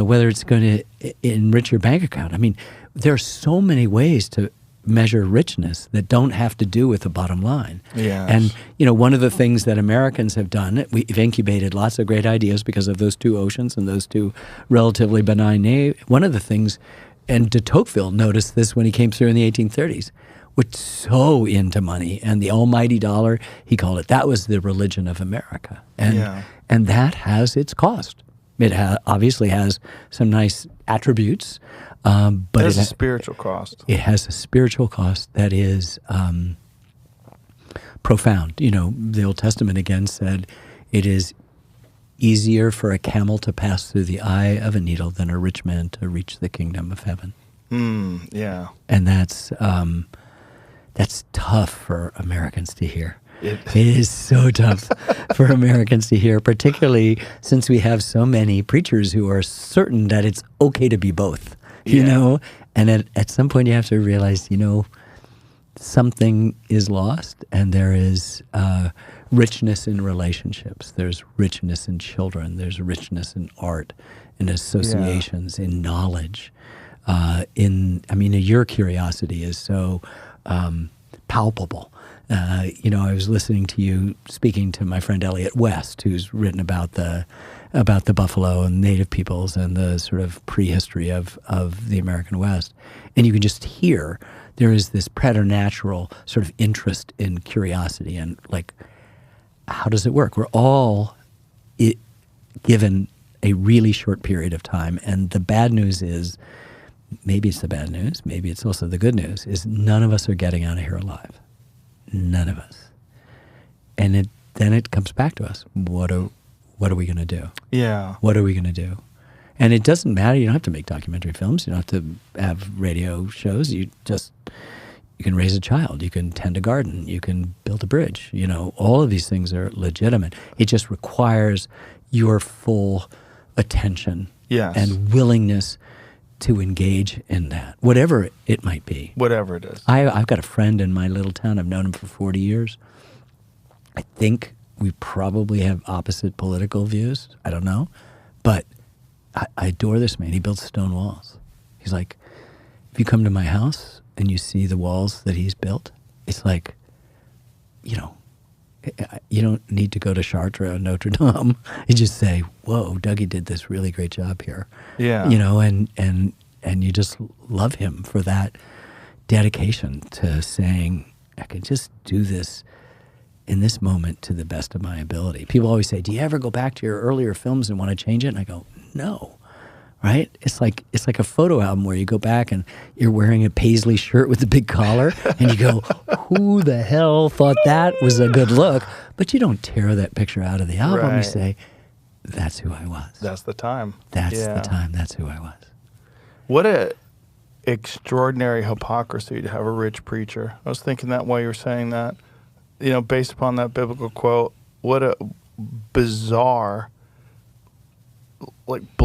whether it's going to enrich your bank account. I mean, there are so many ways to measure richness that don't have to do with the bottom line. Yes. And, one of the things that Americans have done, we've incubated lots of great ideas because of those two oceans and those two relatively benign names. One of the things, and de Tocqueville noticed this when he came through in the 1830s, was so into money and the almighty dollar, he called it. That was the religion of America. And that has its cost. It obviously has some nice attributes. But it has a spiritual cost. It has a spiritual cost that is profound. The Old Testament again said it is easier for a camel to pass through the eye of a needle than a rich man to reach the kingdom of heaven. Yeah. And that's tough for Americans to hear. It is so tough for Americans to hear, particularly since we have so many preachers who are certain that it's okay to be both, and at some point you have to realize, something is lost, and there is richness in relationships. There's richness in children. There's richness in art, in associations, in knowledge. Your curiosity is so palpable. I was listening to you speaking to my friend Elliot West, who's written about the buffalo and native peoples and the sort of prehistory of the American West. And you can just hear there is this preternatural sort of interest in curiosity and like, how does it work? We're all given a really short period of time. And the bad news is, maybe it's the bad news, maybe it's also the good news, is none of us are getting out of here alive. None of us. And then it comes back to us. What are we going to do? Yeah. What are we going to do? And it doesn't matter. You don't have to make documentary films. You don't have to have radio shows. You can raise a child. You can tend a garden. You can build a bridge. All of these things are legitimate. It just requires your full attention and willingness to engage in that, whatever it might be. Whatever it is. I've got a friend in my little town. I've known him for 40 years. I think we probably have opposite political views. I don't know. But I adore this man. He builds stone walls. He's like, if you come to my house and you see the walls that he's built, it's like, you don't need to go to Chartres or Notre Dame. You just say, whoa, Dougie did this really great job here. Yeah. And you just love him for that dedication to saying, I can just do this in this moment to the best of my ability. People always say, do you ever go back to your earlier films and want to change it? And I go, no. Right? It's like a photo album where you go back and you're wearing a paisley shirt with a big collar and you go, who the hell thought that was a good look? But you don't tear that picture out of the album. Right. You say, that's who I was. That's the time. That's the time. That's who I was. What a extraordinary hypocrisy to have a rich preacher. I was thinking that while you were saying that, based upon that biblical quote, what a bizarre, blatant